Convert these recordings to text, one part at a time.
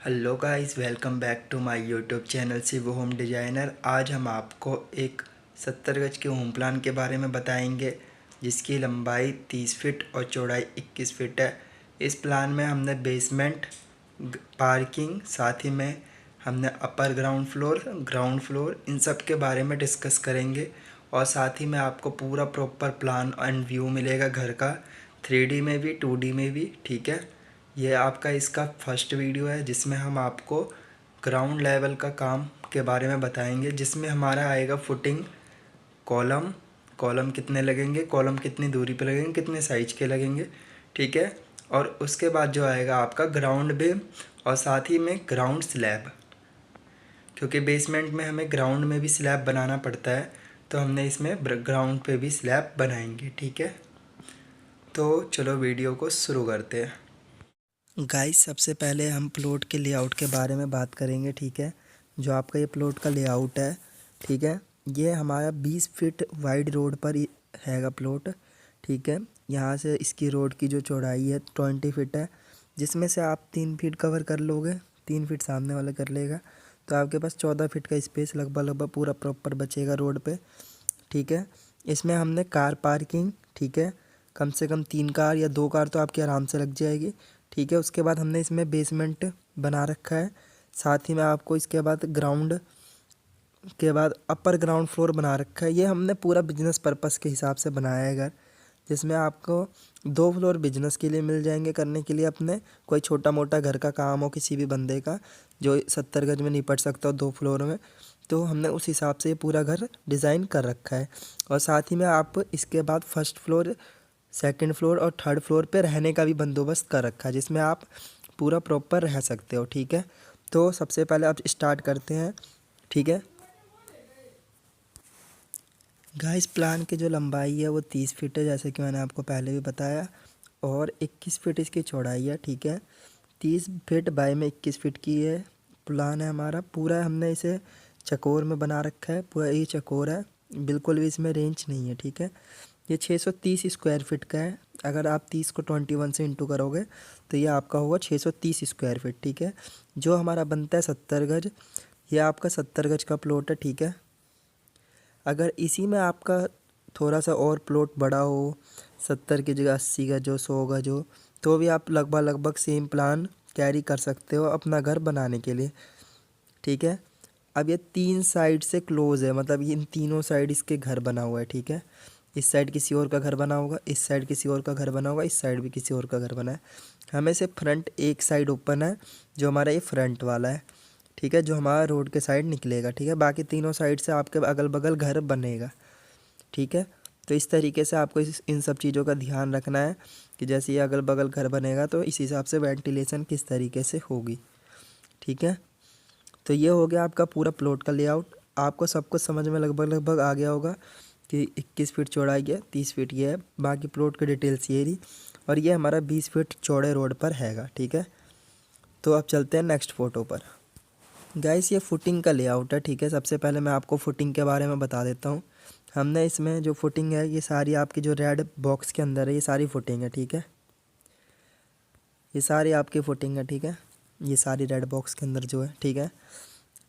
Hello guys, welcome back to my YouTube channel Shiv home designer. आज हम आपको एक 70 गज के होम प्लान के बारे में बताएंगे, जिसकी लंबाई 30 फीट और चौड़ाई 21 फीट है। इस प्लान में हमने बेसमेंट, पार्किंग, साथ ही में हमने अपर ग्राउंड फ्लोर इन सब के बारे में डिस्कस करेंगे। और साथ ही में आपको पूरा प्रॉपर प्लान एंड व्यू मिलेगा घर का, 3D में भी 2D में भी। ठीक है, ये आपका इसका फर्स्ट वीडियो है जिसमें हम आपको ग्राउंड लेवल का काम के बारे में बताएंगे, जिसमें हमारा आएगा फुटिंग, कॉलम कॉलम कितने लगेंगे, कॉलम कितनी दूरी पे लगेंगे, कितने साइज के लगेंगे। ठीक है, और उसके बाद जो आएगा आपका ग्राउंड बीम और साथ ही में ग्राउंड स्लैब, क्योंकि बेसमेंट में हमें ग्राउंड में भी स्लैब बनाना पड़ता है, तो हमने इसमें ग्राउंड पे भी स्लैब बनाएंगे। ठीक है, तो चलो वीडियो को शुरू करते हैं। गाइस, सबसे पहले हम प्लॉट के लेआउट के बारे में बात करेंगे। ठीक है, जो आपका ये प्लॉट का लेआउट है, ठीक है, ये हमारा 20 फीट वाइड रोड पर हैगा प्लॉट। ठीक है, यहाँ से इसकी रोड की जो चौड़ाई है 20 फीट है, जिसमें से आप 3 फीट कवर कर लोगे, 3 फीट सामने वाला कर लेगा, तो आपके पास 14 फीट का स्पेस लगभग पूरा प्रॉपर बचेगा रोड पे। ठीक है, इसमें हमने कार पार्किंग, ठीक है, कम से कम 3 कार या 2 कार तो आपकी आराम से लग जाएगी। ठीक है, उसके बाद हमने इसमें बेसमेंट बना रखा है, साथ ही में आपको इसके बाद ग्राउंड के बाद अपर ग्राउंड फ्लोर बना रखा है। ये हमने पूरा बिजनेस पर्पस के हिसाब से बनाया है घर, जिसमें आपको 2 फ्लोर बिजनेस के लिए मिल जाएंगे करने के लिए। अपने कोई छोटा मोटा घर का काम हो किसी भी बंदे का जो 70 गज में निपट सकता हो 2 फ्लोर में, तो हमने उस हिसाब से ये पूरा घर डिज़ाइन कर रखा है। और साथ ही में आप इसके बाद फर्स्ट फ्लोर, सेकंड फ्लोर और थर्ड फ्लोर पे रहने का भी बंदोबस्त कर रखा है, जिसमें आप पूरा प्रॉपर रह सकते हो। ठीक है, तो सबसे पहले आप स्टार्ट करते हैं। ठीक है गाइस, प्लान की जो लंबाई है वो 30 फीट है, जैसे कि मैंने आपको पहले भी बताया, और 21 फीट इसकी चौड़ाई है। ठीक है, 30 फीट बाय में 21 फीट की ये प्लान है हमारा। पूरा हमने इसे चकोर में बना रखा है, पूरा ये चकोर है, बिल्कुल भी इसमें रेंज नहीं है। ठीक है, ये 630 स्क्वायर फीट का है। अगर आप 30 को 21 से इंटू करोगे तो ये आपका होगा 630 स्क्वायर फीट। ठीक है, जो हमारा बनता है 70 गज, ये आपका 70 गज का प्लॉट है। ठीक है, अगर इसी में आपका थोड़ा सा और प्लॉट बड़ा हो, 70 की जगह 80 गज हो, 100 गज हो, तो भी आप लगभग सेम प्लान कैरी कर सकते हो अपना घर बनाने के लिए। ठीक है, अब ये 3 साइड से क्लोज है, मतलब इन तीनों साइड इसके घर बना हुआ है। ठीक है, इस साइड किसी और का घर बना होगा, इस साइड किसी और का घर बना होगा, इस साइड भी किसी और का घर बना है। हमें से फ्रंट एक साइड ओपन है, जो हमारा ये फ्रंट वाला है। ठीक है, जो हमारा रोड के साइड निकलेगा। ठीक है, बाकी तीनों साइड से आपके अगल बगल घर बनेगा। ठीक है, तो इस तरीके से आपको इन सब चीज़ों का ध्यान रखना है कि जैसे ये अगल बगल घर बनेगा तो इस हिसाब से वेंटिलेशन किस तरीके से होगी। ठीक है, तो ये हो गया आपका पूरा प्लॉट का लेआउट। आपको सब कुछ समझ में लगभग आ गया होगा कि 21 फीट चौड़ाई है, 30 फीट ये है, बाकी प्लॉट की डिटेल्स ये रही, और ये हमारा 20 फीट चौड़े रोड पर हैगा। ठीक है, तो अब चलते हैं नेक्स्ट फ़ोटो पर। गाइस, ये फुटिंग का लेआउट है। ठीक है, सबसे पहले मैं आपको फुटिंग के बारे में बता देता हूँ। हमने इसमें जो फुटिंग है, ये सारी आपकी जो रेड बॉक्स के अंदर है, ये सारी फुटिंग है। ठीक है, ये सारी आपकी फुटिंग है। ठीक है, ये सारी रेड बॉक्स के अंदर जो है। ठीक है,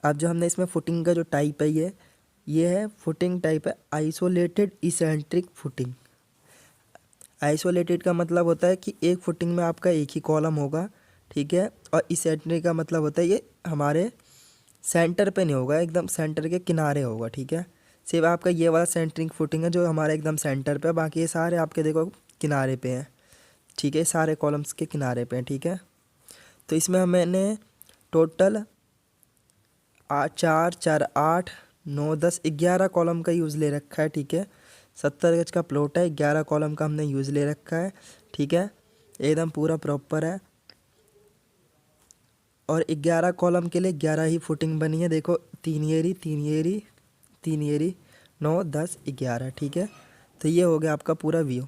अब जो हमने इसमें फुटिंग का जो टाइप है, ये है फुटिंग टाइप है आइसोलेटेड इसेंट्रिक फुटिंग। आइसोलेटेड का मतलब होता है कि एक फुटिंग में आपका एक ही कॉलम होगा। ठीक है, और इसेंट्रिक का मतलब होता है ये हमारे सेंटर पे नहीं होगा, एकदम सेंटर के किनारे होगा। ठीक है, सिर्फ आपका ये वाला सेंटरिंग फुटिंग है जो हमारे एकदम सेंटर पे है, बाकी ये सारे आपके देखो किनारे पे हैं। ठीक है, सारे कॉलम्स के किनारे पे हैं। ठीक है, तो इसमें मैंने टोटल 4 4 8 9 10 11 कॉलम का यूज़ ले रखा है। ठीक है, 70 गज का प्लॉट है, 11 कॉलम का हमने यूज़ ले रखा है। ठीक है, एकदम पूरा प्रॉपर है, और 11 कॉलम के लिए 11 ही फुटिंग बनी है। देखो, 3 ये रही, 3 ये रही, 3 ये रही, 9 10 11। ठीक है, तो ये हो गया आपका पूरा व्यू।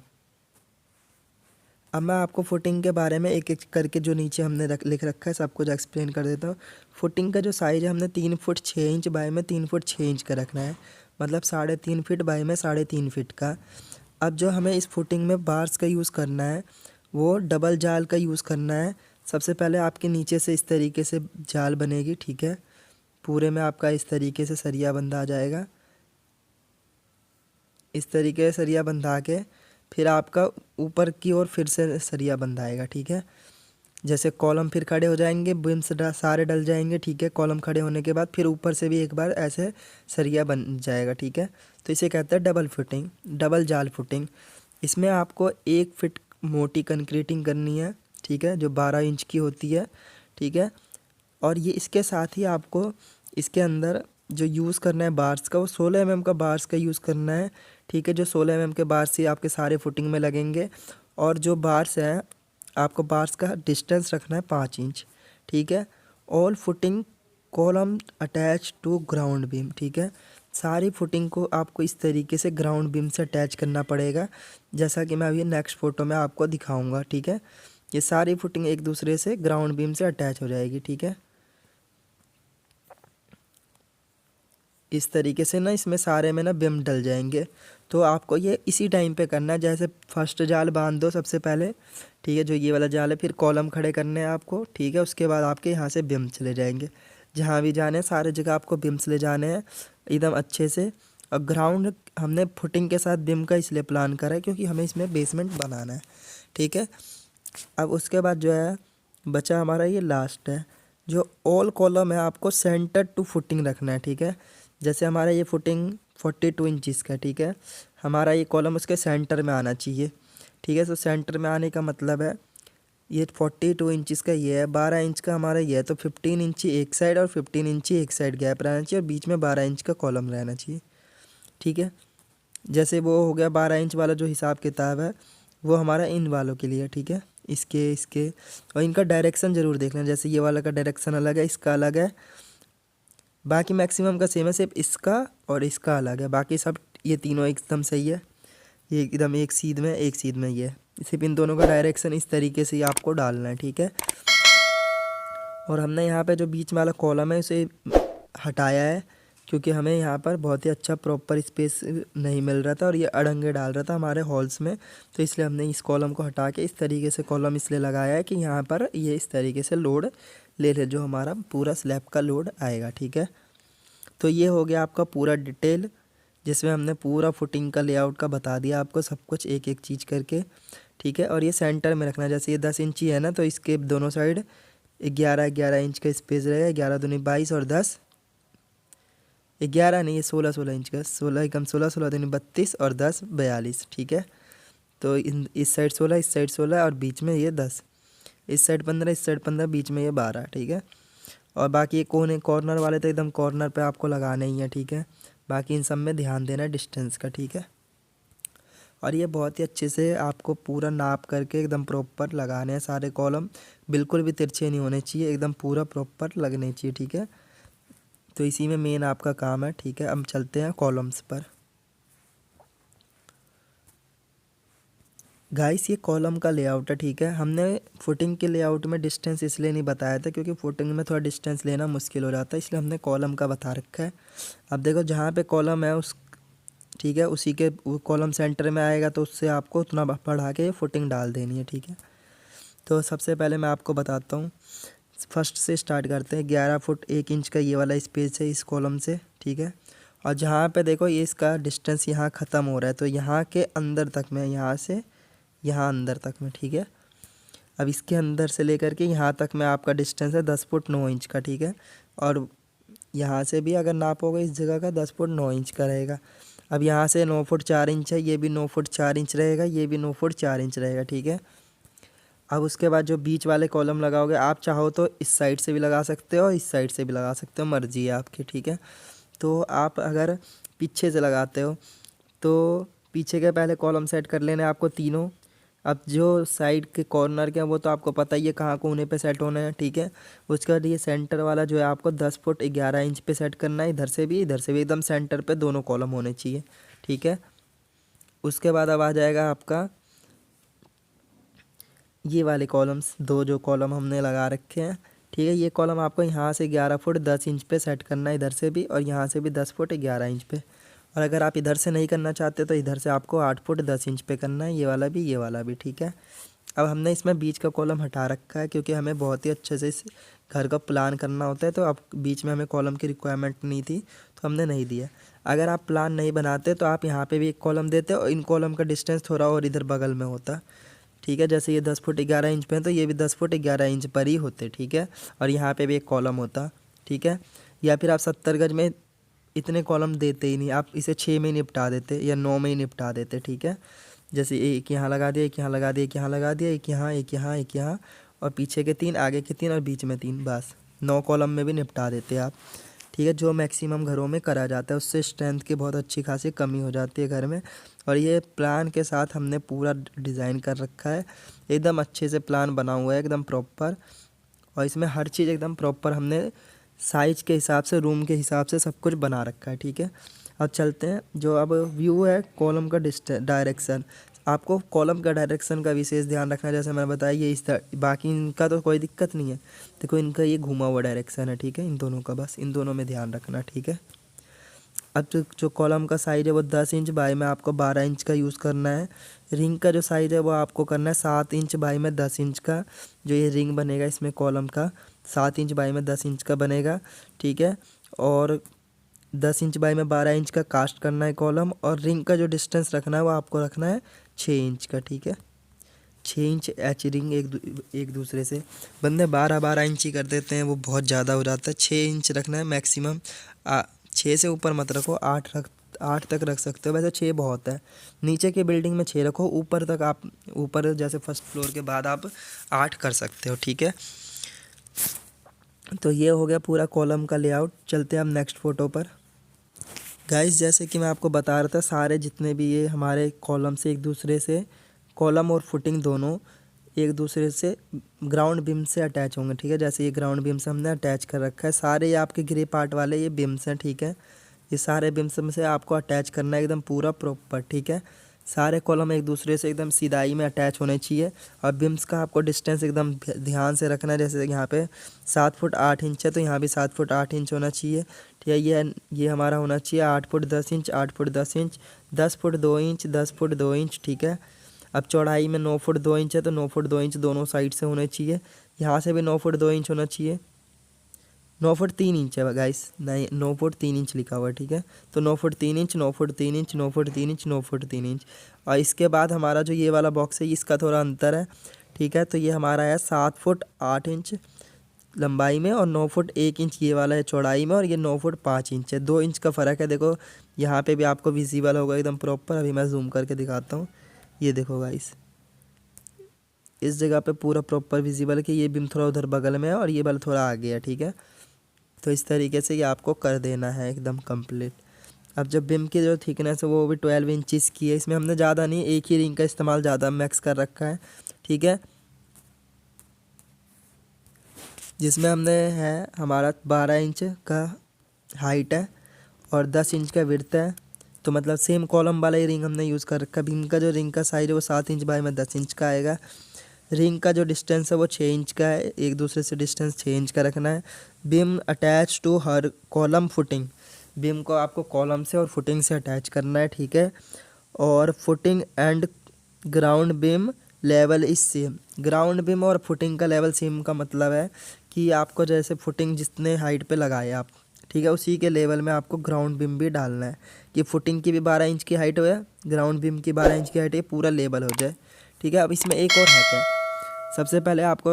अब मैं आपको फुटिंग के बारे में एक एक करके जो नीचे हमने लिख रखा है सब कुछ एक्सप्लेन कर देता हूँ। फुटिंग का जो साइज़ है, हमने 3 फुट 6 इंच बाय में 3 फुट 6 इंच का रखना है, मतलब 3.5 फीट बाय में 3.5 फीट का। अब जो हमें इस फुटिंग में बार्स का यूज़ करना है, वो डबल जाल का यूज़ करना है, सबसे पहले आपके नीचे से इस तरीके से जाल बनेगी, ठीक है। पूरे में आपका इस तरीके से सरिया बंधा आ जाएगा। इस तरीके से सरिया बंधा के फिर आपका ऊपर की ओर फिर से सरिया बंधाएगा, ठीक है। जैसे कॉलम फिर खड़े हो जाएंगे, बीम्स सारे डल जाएंगे, ठीक है। कॉलम खड़े होने के बाद फिर ऊपर से भी एक बार ऐसे सरिया बन जाएगा, ठीक है। तो इसे कहते हैं डबल फिटिंग, डबल जाल फिटिंग। इसमें आपको 1 फीट मोटी कंक्रीटिंग करनी है, ठीक है, जो 12 इंच की होती है, ठीक है। और ये इसके साथ ही आपको इसके अंदर जो यूज़ करना है बार्स का, वो 16 mm का बार्स का यूज़ करना है, ठीक है। जो 16 mm के बार्स ही आपके सारे फुटिंग में लगेंगे। और जो बार्स हैं, आपको बार्स का डिस्टेंस रखना है 5 इंच, ठीक है। All footing column attach to ground beam, ठीक है। सारी फुटिंग को आपको इस तरीके से ग्राउंड बीम से अटैच करना पड़ेगा, जैसा कि मैं अभी नेक्स्ट फ़ोटो में आपको दिखाऊंगा, ठीक है। ये सारी फुटिंग एक दूसरे से ग्राउंड बीम से अटैच हो जाएगी, ठीक है। इस तरीके से ना इसमें सारे में ना बिम डल जाएंगे। तो आपको ये इसी टाइम पे करना है। जैसे फर्स्ट जाल बांध दो सबसे पहले, ठीक है, जो ये वाला जाल है। फिर कॉलम खड़े करने हैं आपको, ठीक है। उसके बाद आपके यहाँ से बिम चले जाएंगे, जहाँ भी जाने हैं सारे जगह आपको बिम्स ले जाने हैं एकदम अच्छे से। और ग्राउंड हमने फुटिंग के साथ बिम का इसलिए प्लान करा है क्योंकि हमें इसमें बेसमेंट बनाना है, ठीक है। अब उसके बाद जो है बचा हमारा ये लास्ट है, जो ऑल कॉलम है आपको सेंटर टू फुटिंग रखना है, ठीक है। जैसे हमारा ये फुटिंग 42 इंचज़ का, ठीक है। हमारा ये कॉलम उसके सेंटर में आना चाहिए, ठीक है। तो सेंटर में आने का मतलब है ये 42 इंचज़ का ये है, 12 इंच का हमारा ये है, तो 15 इंची एक साइड और 15 इंची एक साइड गैप रहना चाहिए और बीच में 12 इंच का कॉलम रहना चाहिए, ठीक है। जैसे वो हो गया 12 इंच वाला जो हिसाब किताब है वो हमारा इन वालों के लिए, ठीक है। इसके इसके और इनका डायरेक्शन ज़रूर देखना। जैसे ये वाला का डायरेक्शन अलग है, इसका अलग है, बाकी मैक्सिमम का सेम है, सिर्फ इसका और इसका अलग है। बाकी सब ये तीनों एकदम सही है, ये एकदम एक सीध में एक सीध में ये है। सिर्फ इन दोनों का डायरेक्शन इस तरीके से ही आपको डालना है, ठीक है। और हमने यहाँ पे जो बीच वाला कॉलम है उसे हटाया है क्योंकि हमें यहाँ पर बहुत ही अच्छा प्रॉपर स्पेस नहीं मिल रहा था और ये अड़ंगे डाल रहा था हमारे हॉल्स में। तो इसलिए हमने इस कॉलम को हटा के इस तरीके से कॉलम इसलिए लगाया है कि यहाँ पर ये इस तरीके से लोड ले ले, जो हमारा पूरा स्लैब का लोड आएगा, ठीक है। तो ये हो गया आपका पूरा डिटेल, जिसमें हमने पूरा फुटिंग का लेआउट का बता दिया आपको सब कुछ एक एक चीज़ करके, ठीक है। और ये सेंटर में रखना। जैसे ये 10 इंची है ना, तो इसके दोनों साइड 11 इंच का स्पेस रहेगा। 11 दूनी 22 और 10 11 नहीं, ये 16 इंच का, 16 कम 16 दूनी 32 और 10 42, ठीक है। तो इस साइड 16 इस साइड 16 और बीच में ये 10, इस साइड 15 इस साइड 15 बीच में ये 12, ठीक है। और बाकी ये कोने कॉर्नर वाले तो एकदम कॉर्नर पे आपको लगाने ही है, ठीक है। बाकी इन सब में ध्यान देना डिस्टेंस का, ठीक है। और ये बहुत ही अच्छे से आपको पूरा नाप करके एकदम प्रॉपर लगाने हैं सारे कॉलम, बिल्कुल भी तिरछे नहीं होने चाहिए, एकदम पूरा प्रॉपर लगने चाहिए, ठीक है। तो इसी में मेन आपका काम है, ठीक है। अब चलते हैं कॉलम्स पर। गाइस ये कॉलम का लेआउट है, ठीक है। हमने फुटिंग के लेआउट में डिस्टेंस इसलिए नहीं बताया था क्योंकि फुटिंग में थोड़ा डिस्टेंस लेना मुश्किल हो जाता है, इसलिए हमने कॉलम का बता रखा है। अब देखो जहाँ पे कॉलम है उस, ठीक है, उसी के कॉलम सेंटर में आएगा, तो उससे आपको उतना बढ़ा के फुटिंग डाल देनी है, ठीक है। तो सबसे पहले मैं आपको बताता हूँ, फर्स्ट से स्टार्ट करते हैं। 11 फुट 1 इंच का ये वाला स्पेस है इस कॉलम से, ठीक है। और जहाँ पे देखो ये इसका डिस्टेंस यहाँ ख़त्म हो रहा है, तो यहाँ के अंदर तक में, यहाँ से यहाँ अंदर तक में, ठीक है। अब इसके अंदर से लेकर के यहाँ तक में आपका डिस्टेंस है 10 फुट 9 इंच का, ठीक है। और यहाँ से भी अगर नापोगे इस जगह का 10 फुट 9 इंच का रहेगा। अब यहाँ से 9 फुट 4 इंच है, ये भी 9 फुट 4 इंच रहेगा, ये भी 9 फुट 4 इंच रहेगा, ठीक है। अब उसके बाद जो बीच वाले कॉलम लगाओगे, आप चाहो तो इस साइड से भी लगा सकते हो, इस साइड से भी लगा सकते हो, मर्जी है आपकी, ठीक है। तो आप अगर पीछे से लगाते हो तो पीछे के पहले कॉलम सेट कर लेने आपको तीनों। अब जो साइड के कॉर्नर के हैं वो तो आपको पता ही है कहाँ कोने पे सेट होना है, ठीक है। उसके बाद ये सेंटर वाला जो है आपको 10 फुट 11 इंच पे सेट करना है, इधर से भी एकदम सेंटर पे दोनों कॉलम होने चाहिए, ठीक है। उसके बाद अब आ जाएगा आपका ये वाले कॉलम्स, दो जो कॉलम हमने लगा रखे हैं, ठीक है। ये कॉलम आपको यहाँ से 11 फुट 10 इंच पे सेट करना है, इधर से भी, और यहाँ से भी 10 फुट 11 इंच पे। और अगर आप इधर से नहीं करना चाहते तो इधर से आपको 8 फुट 10 इंच पे करना है, ये वाला भी ये वाला भी, ठीक है। अब हमने इसमें बीच का कॉलम हटा रखा है क्योंकि हमें बहुत ही अच्छे से इस घर का प्लान करना होता है, तो अब बीच में हमें कॉलम की रिक्वायरमेंट नहीं थी तो हमने नहीं दिया। अगर आप प्लान नहीं बनाते तो आप यहाँ पे भी एक कॉलम देते और इन कॉलम का डिस्टेंस थोड़ा और इधर बगल में होता, ठीक है। जैसे ये 10 फुट 11 इंच पे है तो ये भी 10 फुट 11 इंच पर ही होते, ठीक है। और यहाँ पे भी एक कॉलम होता, ठीक है। या फिर आप 70 गज में इतने कॉलम देते ही नहीं, आप इसे 6 में ही निपटा देते या 9 में ही निपटा देते, ठीक है। जैसे एक यहाँ लगा दिया, एक यहाँ लगा दिया, एक यहाँ लगा दिया, एक यहाँ, एक यहाँ, एक यहाँ, और पीछे के 3, आगे के 3 और बीच में 3, बस 9 कॉलम में भी निपटा देते आप, ठीक है। जो मैक्सिमम घरों में करा जाता है, उससे स्ट्रेंथ की बहुत अच्छी खासी कमी हो जाती है घर में। और ये प्लान के साथ हमने पूरा डिज़ाइन कर रखा है, एकदम अच्छे से प्लान बना हुआ है, एकदम प्रॉपर। और इसमें हर चीज़ एकदम प्रॉपर हमने साइज के हिसाब से, रूम के हिसाब से सब कुछ बना रखा है, ठीक है। अब चलते हैं, जो अब व्यू है कॉलम का डायरेक्शन, आपको कॉलम का डायरेक्शन का विशेष ध्यान रखना है। जैसे मैंने बताया ये इस बाकी इनका तो कोई दिक्कत नहीं है, देखो इनका ये घुमा हुआ डायरेक्शन है, ठीक है। इन दोनों का बस इन दोनों में ध्यान रखना, ठीक है। अब जो कॉलम का साइज़ है वो 10 इंच बाई में आपको 12 इंच का यूज़ करना है। रिंग का जो साइज़ है वो आपको करना है 7 इंच बाई में 10 इंच का। जो ये रिंग बनेगा इसमें कॉलम का 7 इंच बाई में 10 इंच का बनेगा, ठीक है। और 10 इंच बाई में 12 इंच का कास्ट करना है कॉलम। और रिंग का जो डिस्टेंस रखना है वो आपको रखना है 6 इंच का, ठीक है। 6 इंच एच रिंग एक दूसरे से, बंदे 12 इंच ही कर देते हैं, वो बहुत ज़्यादा हो जाता है। 6 इंच रखना है मैक्सिमम, 6 से ऊपर मत रखो, 8 तक रख सकते हो, वैसे 6 बहुत है। नीचे के बिल्डिंग में 6 रखो, ऊपर तक आप ऊपर जैसे फर्स्ट फ्लोर के बाद आप 8 कर सकते हो, ठीक है। तो ये हो गया पूरा कॉलम का लेआउट। चलते हैं हम नेक्स्ट फ़ोटो पर। गाइस जैसे कि मैं आपको बता रहा था, सारे जितने भी ये हमारे कॉलम से एक दूसरे से, कॉलम और फुटिंग दोनों एक दूसरे से ग्राउंड बीम से अटैच होंगे, ठीक है। जैसे ये ग्राउंड बीम से हमने अटैच कर रखा है, सारे ये आपके ग्रे पार्ट वाले ये बीम्स हैं, ठीक है। ये सारे बीम्स में से आपको अटैच करना है एकदम पूरा प्रॉपर, ठीक है। सारे कॉलम एक दूसरे से एकदम सीधाई में अटैच होने चाहिए। और बीम्स का आपको डिस्टेंस एकदम ध्यान से रखना है। जैसे यहाँ पे 7 फुट 8 इंच है तो यहाँ भी 7 फुट 8 इंच होना चाहिए, ठीक है। ये हमारा होना चाहिए 8 foot 10 inch, 8 foot 10 inch, 10 foot 2 inch, 10 foot 2 inch, ठीक है। अब चौड़ाई में 9 फुट 2 इंच है तो 9 फुट 2 इंच दोनों साइड से होने चाहिए। यहाँ से भी 9 फुट 2 इंच होना चाहिए। 9 फुट 3 इंच है गाइस, नहीं 9 फुट 3 इंच लिखा हुआ है, ठीक है। तो 9 foot 3 inch, 9 foot 3 inch, 9 foot 3 inch, 9 foot 3 inch. और इसके बाद हमारा जो ये वाला बॉक्स है इसका थोड़ा अंतर है, ठीक है। तो ये हमारा है 7 फुट 8 इंच लंबाई में और 9 फुट 1 इंच ये वाला है चौड़ाई में। और ये 9 फुट 5 इंच है, 2 इंच का फ़र्क है। देखो यहाँ पे भी आपको विजिबल होगा एकदम प्रॉपर। अभी मैं जूम करके दिखाता हूँ, ये देखो गाइस, इस जगह पे पूरा प्रॉपर विजिबल है कि ये बीम थोड़ा उधर बगल में है और ये वाला थोड़ा आगे है, ठीक है। तो इस तरीके से ये आपको कर देना है एकदम कंप्लीट। अब जब बीम की जो थिकनेस है वो भी 12 इंचज़ की है। इसमें हमने ज़्यादा नहीं, एक ही रिंग का इस्तेमाल ज़्यादा मैक्स कर रखा है, ठीक है। जिसमें हमने है हमारा 12 इंच का हाइट है और 10 इंच का विड्थ है। तो मतलब सेम कॉलम वाला ही रिंग हमने यूज़ कर रखा है। बीम का जो रिंग का साइज़ है वो 7 इंच बाई में 10 इंच का आएगा। रिंग का जो डिस्टेंस है वो 6 इंच का है, एक दूसरे से डिस्टेंस 6 इंच का रखना है। बीम अटैच टू हर कॉलम फुटिंग, बीम को आपको कॉलम से और फुटिंग से अटैच करना है, ठीक है। और footing and ground beam level is same. Ground beam और फुटिंग का लेवल सेम का मतलब है कि आपको जैसे फुटिंग जितने हाइट पे लगाए आप, ठीक है, उसी के लेवल में आपको ग्राउंड बीम भी डालना है कि फुटिंग की भी 12 इंच की हाइट हो जाए, ग्राउंड बीम की 12 इंच की हाइट है, पूरा लेवल हो जाए, ठीक है। अब इसमें एक और हैक है। सबसे पहले आपको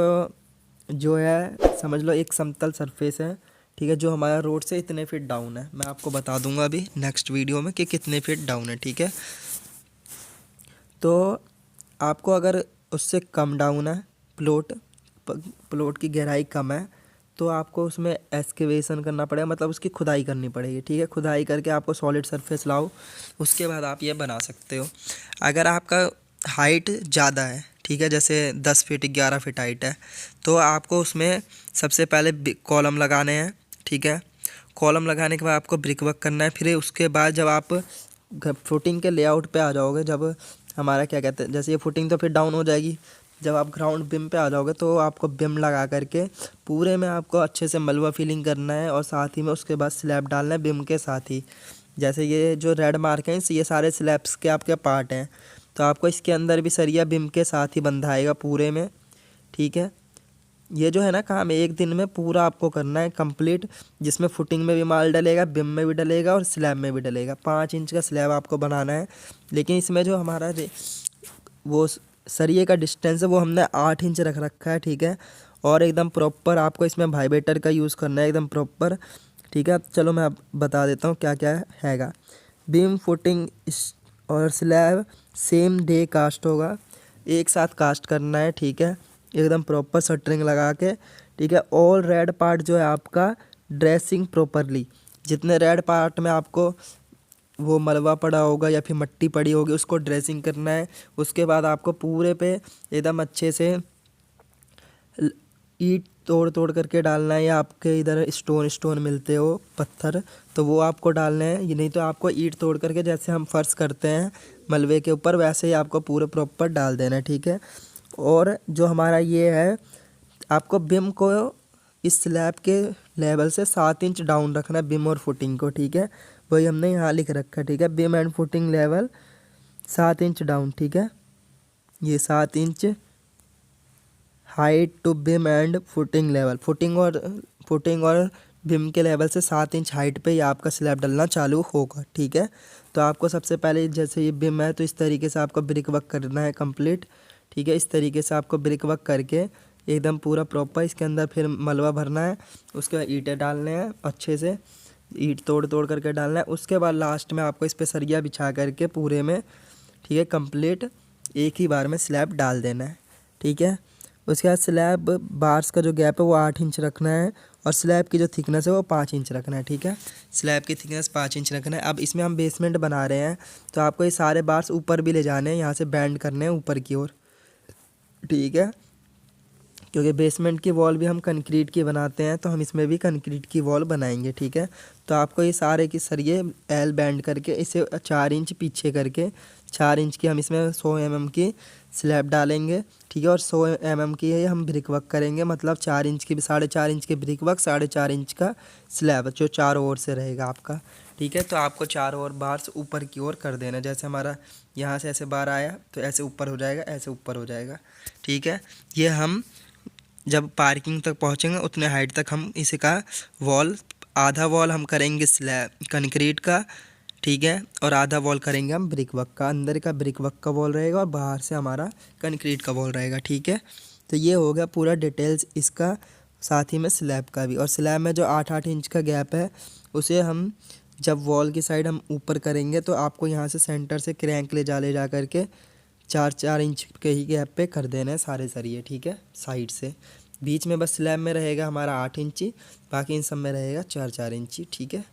जो है समझ लो एक समतल सरफेस है, ठीक है, जो हमारा रोड से इतने फीट डाउन है। मैं आपको बता दूंगा अभी नेक्स्ट वीडियो में कि कितने फीट डाउन है, ठीक है। तो आपको अगर उससे कम डाउन है, प्लॉट की गहराई कम है, तो आपको उसमें एक्सकेवेशन करना पड़ेगा, मतलब उसकी खुदाई करनी पड़ेगी, ठीक है। खुदाई करके आपको सॉलिड सरफेस लाओ, उसके बाद आप ये बना सकते हो। अगर आपका हाइट ज़्यादा है, ठीक है, जैसे 10 फीट 11 फीट हाइट है, तो आपको उसमें सबसे पहले कॉलम लगाने हैं, ठीक है। कॉलम लगाने के बाद आपको ब्रिक वर्क करना है। फिर उसके बाद जब आप फुटिंग के लेआउट पे आ जाओगे, जब हमारा क्या कहते हैं, जैसे ये फुटिंग तो फिर डाउन हो जाएगी, जब आप ग्राउंड बीम पे आ जाओगे तो आपको बीम लगा करके पूरे में आपको अच्छे से मलबा फिलिंग करना है। और साथ ही में उसके बाद स्लैब डालना है बीम के साथ ही। जैसे ये जो रेड मार्क हैं ये सारे स्लैब्स के आपके पार्ट हैं, तो आपको इसके अंदर भी सरिया बीम के साथ ही बंधाएगा पूरे में, ठीक है। ये जो है ना काम 1 दिन में पूरा आपको करना है कंप्लीट, जिसमें फुटिंग में भी माल डलेगा, बीम में भी डलेगा और स्लैब में भी डलेगा। 5 इंच का स्लैब आपको बनाना है, लेकिन इसमें जो हमारा वो सरिये का डिस्टेंस है वो हमने 8 इंच रख रखा है, ठीक है। और एकदम प्रॉपर आपको इसमें वाइब्रेटर का यूज़ करना है एकदम प्रॉपर, ठीक है। अब चलो मैं अब बता देता हूँ क्या क्या हैगा। बीम फुटिंग और स्लैब सेम डे कास्ट होगा, एक साथ कास्ट करना है, ठीक है, एकदम प्रॉपर शटरिंग लगा के, ठीक है। ऑल रेड पार्ट जो है आपका ड्रेसिंग प्रॉपरली, जितने रेड पार्ट में आपको वो मलबा पड़ा होगा या फिर मट्टी पड़ी होगी उसको ड्रेसिंग करना है। उसके बाद आपको पूरे पे एकदम अच्छे से ईंट तोड़ तोड़ करके डालना है, या आपके इधर स्टोन मिलते हो पत्थर, तो वो आपको डालने हैं। ये नहीं तो आपको ईंट तोड़ करके जैसे हम फर्श करते हैं मलबे के ऊपर, वैसे ही आपको पूरे प्रॉपर डाल देना है, ठीक है। और जो हमारा ये है, आपको बीम को इस स्लैब के लेवल से 7 इंच डाउन रखना है, बीम और फुटिंग को, ठीक है। वही हमने यहाँ लिख रखा है, ठीक है। Beam end footing level 7 inch down, ठीक है। ये 7 inch height to beam end footing level, footing और बीम के लेवल से 7 इंच हाइट पे ये आपका स्लैब डलना चालू होगा, ठीक है। तो आपको सबसे पहले जैसे ये बीम है तो इस तरीके से आपको ब्रिक वर्क करना है कंप्लीट, ठीक है। इस तरीके से आपको ब्रिक वर्क करके एकदम पूरा प्रॉपर इसके अंदर फिर मलबा भरना है। उसके बाद ईंटें डालने हैं, अच्छे से ईंट तोड़ तोड़ करके डालना है। उसके बाद लास्ट में आपको इस पर सरिया बिछा करके पूरे में, ठीक है, कंप्लीट एक ही बार में स्लैब डाल देना है, ठीक है। उसके बाद स्लैब बार्स का जो गैप है वो 8 इंच रखना है, और स्लैब की जो थिकनेस है वो 5 इंच रखना है, ठीक है। स्लैब की थिकनेस 5 इंच रखना है। अब इसमें हम बेसमेंट बना रहे हैं, तो आपको ये सारे बार्स ऊपर भी ले जाने हैं, यहाँ से बैंड करने हैं ऊपर की ओर, ठीक है। क्योंकि बेसमेंट की वॉल भी हम कंक्रीट की बनाते हैं, तो हम इसमें भी कंक्रीट की वॉल बनाएंगे, ठीक है। तो आपको ये सारे की सरिये एल बैंड करके इसे 4 इंच पीछे करके 4 इंच की हम इसमें 100 mm की स्लैब डालेंगे, ठीक है। और 100 mm की है हम ब्रिक वर्क करेंगे, मतलब 4 इंच की 4.5 इंच की ब्रिक वर्क, 4.5 इंच का स्लैब जो चारों ओर से रहेगा आपका, ठीक है। तो आपको चारों ओर बार्स ऊपर की ओर कर देना, जैसे हमारा यहाँ से ऐसे बार आया तो ऐसे ऊपर हो जाएगा, ऐसे ऊपर हो जाएगा, ठीक है। ये हम जब पार्किंग तक पहुँचेंगे उतने हाइट तक हम इसका वॉल, आधा वॉल हम करेंगे स्लैब कंक्रीट का, ठीक है, और आधा वॉल करेंगे हम ब्रिक वर्क का। अंदर का ब्रिक वर्क का वॉल रहेगा और बाहर से हमारा कंक्रीट का वॉल रहेगा, ठीक है। तो ये हो गया पूरा डिटेल्स इसका, साथ ही में स्लैब का भी। और स्लैब में जो 8-8 इंच का गैप है उसे हम जब वॉल की साइड हम ऊपर करेंगे तो आपको यहाँ से सेंटर से क्रैंक ले जा करके 4-4 इंच के ही गैप पे कर देना है सारे सरिये, ठीक है। साइड से बीच में बस स्लैब में रहेगा हमारा 8 इंची, बाकी इन सब में रहेगा 4-4 इंची, ठीक है।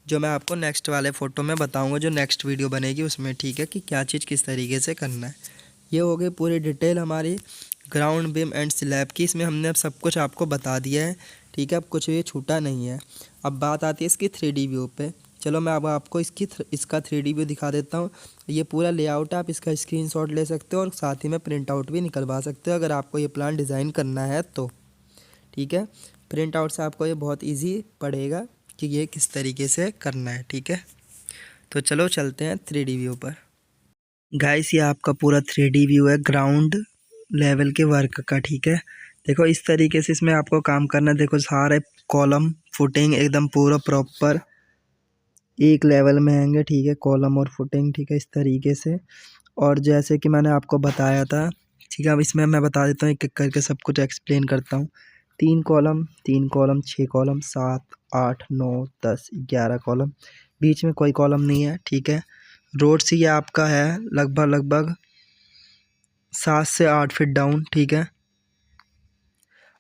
जो मैं आपको नेक्स्ट वाले फ़ोटो में बताऊंगा, जो नेक्स्ट वीडियो बनेगी उसमें, ठीक है, कि क्या चीज़ किस तरीके से करना है। ये हो गई पूरी डिटेल हमारी ग्राउंड बीम एंड स्लैब की। इसमें हमने अब सब कुछ आपको बता दिया है, ठीक है। अब कुछ भी छूटा नहीं है। अब बात आती है इसकी 3D व्यू पे। चलो मैं अब आपको इसका 3D व्यू दिखा देता हूँ। ये पूरा लेआउट आप इसका स्क्रीनशॉट ले सकते हो और साथ ही में प्रिंट आउट भी निकलवा सकते हो अगर आपको ये प्लान डिज़ाइन करना है तो, ठीक है। प्रिंट आउट से आपको ये बहुत ईजी पड़ेगा कि ये किस तरीके से करना है, ठीक है। तो चलो चलते हैं 3D व्यू पर। गाइस ये आपका पूरा 3D व्यू है ग्राउंड लेवल के वर्क का, ठीक है। देखो इस तरीके से इसमें आपको काम करना है। देखो सारे कॉलम फुटिंग एकदम पूरा प्रॉपर एक लेवल में आएंगे, ठीक है, कॉलम और फुटिंग, ठीक है, इस तरीके से। और जैसे कि मैंने आपको बताया था, ठीक है, अब इसमें मैं बता देता हूँ एक एक करके सब कुछ एक्सप्लेन करता हूँ। 3 कॉलम 6 कॉलम 7 8 9 10 11 कॉलम, बीच में कोई कॉलम नहीं है, ठीक है। रोड से ये आपका है लगभग 7 से 8 फीट डाउन, ठीक है,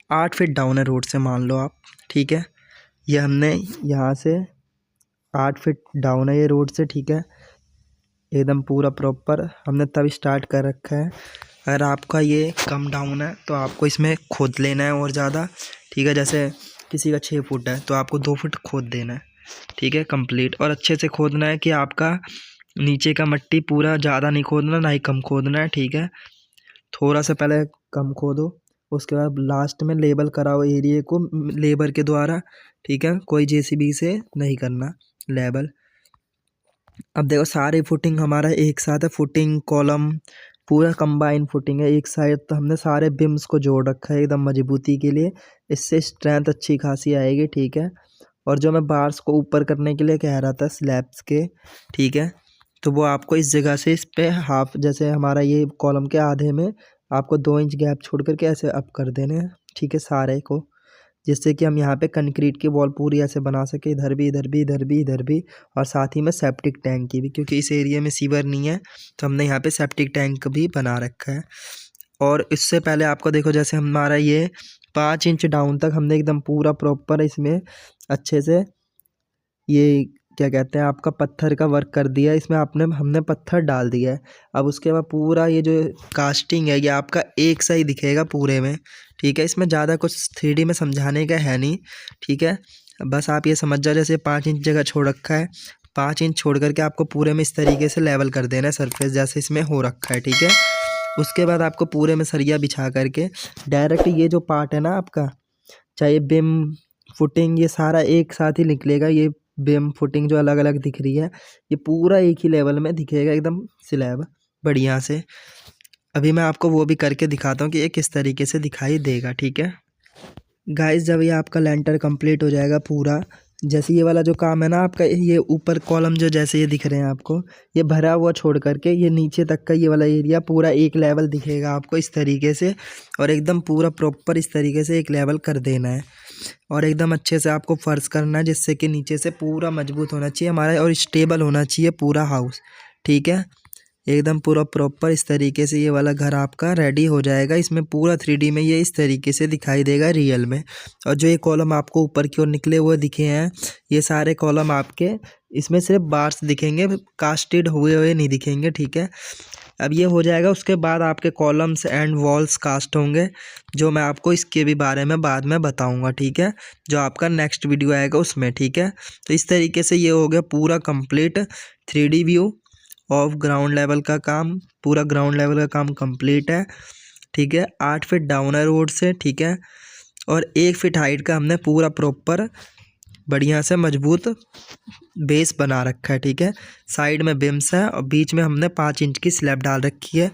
8 फीट डाउन है रोड से मान लो आप, ठीक है। ये हमने यहाँ से 8 फीट डाउन है ये रोड से, ठीक है, एकदम पूरा प्रॉपर हमने तब स्टार्ट कर रखा है। अगर आपका ये कम डाउन है तो आपको इसमें खोद लेना है और ज़्यादा, ठीक है। जैसे किसी का 6 फुट है तो आपको 2 फुट खोद देना है, ठीक है, कंप्लीट। और अच्छे से खोदना है कि आपका नीचे का मट्टी पूरा ज़्यादा नहीं खोदना, ना ही कम खोदना है, ठीक है। थोड़ा सा पहले कम खोदो, उसके बाद लास्ट में लेबल कराओ एरिए को लेबर के द्वारा, ठीक है, कोई JCB से नहीं करना लेबल। अब देखो सारी फुटिंग हमारा एक साथ है, फुटिंग कॉलम पूरा कंबाइन फुटिंग है एक साइड। तो हमने सारे बिम्स को जोड़ रखा है एकदम मजबूती के लिए, इससे स्ट्रेंथ अच्छी खासी आएगी, ठीक है। और जो मैं बार्स को ऊपर करने के लिए कह रहा था स्लैब्स के, ठीक है, तो वो आपको इस जगह से इस पे हाफ, जैसे हमारा ये कॉलम के आधे में आपको 2 इंच गैप छोड़ करके ऐसे अप कर देने हैं, ठीक है, सारे को, जिससे कि हम यहाँ पे कंक्रीट की वॉल पूरी ऐसे बना सके, इधर भी इधर भी इधर भी इधर भी। और साथ ही में सेप्टिक टैंक की भी, क्योंकि इस एरिया में सीवर नहीं है तो हमने यहाँ पे सेप्टिक टैंक भी बना रखा है। और इससे पहले आपको देखो, जैसे हमारा ये 5 इंच डाउन तक हमने एकदम पूरा प्रॉपर इसमें अच्छे से ये क्या कहते हैं आपका पत्थर का वर्क कर दिया, इसमें हमने पत्थर डाल दिया है। अब उसके बाद पूरा ये जो कास्टिंग है ये आपका एक सा ही दिखेगा पूरे में, ठीक है। इसमें ज़्यादा कुछ 3D में समझाने का है नहीं, ठीक है। बस आप ये समझ जाओ, जैसे 5 इंच जगह छोड़ रखा है, 5 इंच छोड़ करके आपको पूरे में इस तरीके से लेवल कर देना है सरफेस, जैसे इसमें हो रखा है, ठीक है। उसके बाद आपको पूरे में सरिया बिछा करके डायरेक्ट ये जो पार्ट है ना आपका, चाहे बिम फुटिंग ये सारा एक साथ ही निकलेगा। ये बिम फुटिंग जो अलग अलग दिख रही है ये पूरा एक ही लेवल में दिखेगा एकदम स्लैब बढ़िया से। अभी मैं आपको वो भी करके दिखाता हूँ कि ये किस तरीके से दिखाई देगा, ठीक है गाइस। जब ये आपका लेंटर कंप्लीट हो जाएगा पूरा, जैसे ये वाला जो काम है ना आपका, ये ऊपर कॉलम जो जैसे ये दिख रहे हैं आपको, ये भरा हुआ छोड़ करके ये नीचे तक का ये वाला एरिया पूरा एक लेवल दिखेगा आपको इस तरीके से। और एकदम पूरा प्रॉपर इस तरीके से एक लेवल कर देना है और एकदम अच्छे से आपको फर्श करना है, जिससे कि नीचे से पूरा मजबूत होना चाहिए हमारा और स्टेबल होना चाहिए पूरा हाउस, ठीक है। एकदम पूरा प्रॉपर इस तरीके से ये वाला घर आपका रेडी हो जाएगा। इसमें पूरा 3D में ये इस तरीके से दिखाई देगा रियल में। और जो ये कॉलम आपको ऊपर की ओर निकले हुए दिखे हैं, ये सारे कॉलम आपके इसमें सिर्फ बार्स दिखेंगे, कास्टेड हुए हुए नहीं दिखेंगे, ठीक है। अब ये हो जाएगा, उसके बाद आपके कॉलम्स एंड वॉल्स कास्ट होंगे, जो मैं आपको इसके भी बारे में बाद में बताऊंगा, ठीक है, जो आपका नेक्स्ट वीडियो आएगा उसमें, ठीक है। तो इस तरीके से ये हो गया पूरा complete 3D view of ground level का काम। पूरा ग्राउंड लेवल का काम कंप्लीट है, ठीक है। 8 फीट डाउन है रोड से, ठीक है। और 1 फीट हाइट का हमने पूरा प्रॉपर बढ़िया से मजबूत बेस बना रखा है, ठीक है। साइड में बिम्स है और बीच में हमने 5 इंच की स्लैब डाल रखी है,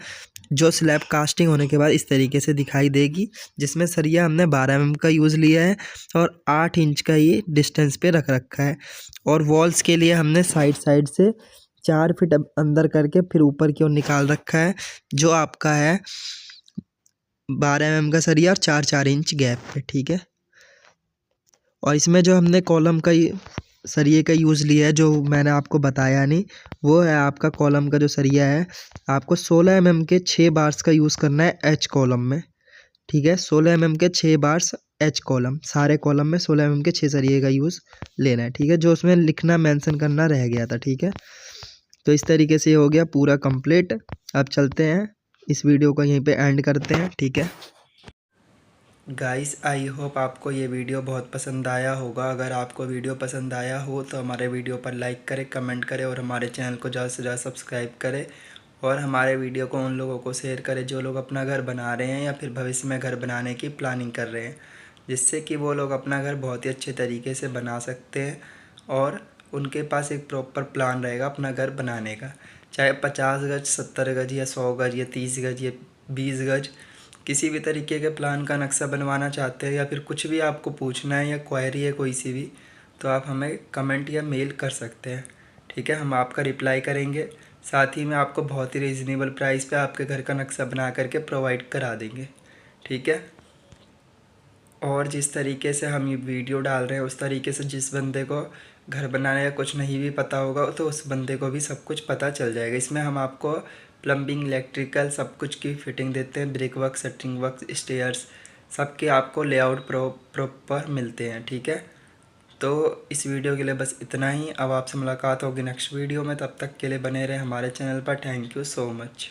जो स्लैब कास्टिंग होने के बाद इस तरीके से दिखाई देगी, जिसमें सरिया हमने 12 mm का यूज़ लिया है और 8 इंच का ये डिस्टेंस पे रख रखा है। और वॉल्स के लिए हमने साइड साइड से 4 फीट अंदर करके फिर ऊपर की ओर निकाल रखा है, जो आपका है 12 mm का सरिया और 4-4 इंच गैप पे, ठीक है। और इसमें जो हमने कॉलम का सरिये का यूज़ लिया है, जो मैंने आपको बताया नहीं, वो है आपका कॉलम का जो सरिया है, आपको 16 mm के 6 बार्स का यूज़ करना है एच कॉलम में, ठीक है। 16 mm के 6 बार्स एच कॉलम, सारे कॉलम में 16 mm के 6 सरिये का यूज़ लेना है, ठीक है, जो उसमें लिखना मेंशन करना रह गया था, ठीक है। तो इस तरीके से हो गया पूरा कंप्लीट। अब चलते हैं, इस वीडियो को यहीं पे एंड करते हैं, ठीक है गाइस। आई होप आपको ये वीडियो बहुत पसंद आया होगा। अगर आपको वीडियो पसंद आया हो तो हमारे वीडियो पर लाइक करें, कमेंट करें और हमारे चैनल को ज़्यादा से ज़्यादा सब्सक्राइब करें। और हमारे वीडियो को उन लोगों को शेयर करें जो लोग अपना घर बना रहे हैं या फिर भविष्य में घर बनाने की प्लानिंग कर रहे हैं, जिससे कि वो लोग अपना घर बहुत ही अच्छे तरीके से बना सकते हैं और उनके पास एक प्रॉपर प्लान रहेगा अपना घर बनाने का। चाहे 50 गज, 70 गज या 100 गज या 30 गज या 20 गज, किसी भी तरीके के प्लान का नक्शा बनवाना चाहते हैं या फिर कुछ भी आपको पूछना है या क्वेरी है कोई सी भी, तो आप हमें कमेंट या मेल कर सकते हैं, ठीक है। हम आपका रिप्लाई करेंगे, साथ ही में आपको बहुत ही रीज़नेबल प्राइस पे आपके घर का नक्शा बना करके प्रोवाइड करा देंगे, ठीक है। और जिस तरीके से हम ये वीडियो डाल रहे हैं उस तरीके से जिस बंदे को घर बनाने का कुछ नहीं भी पता होगा तो उस बंदे को भी सब कुछ पता चल जाएगा। इसमें हम आपको प्लम्बिंग, इलेक्ट्रिकल सब कुछ की फिटिंग देते हैं, brick work, shuttering work, stairs सबके आपको लेआउट प्रॉपर मिलते हैं, ठीक है। तो इस वीडियो के लिए बस इतना ही। अब आपसे मुलाकात होगी नेक्स्ट वीडियो में, तब तक के लिए बने रहे हमारे चैनल पर। Thank you so much.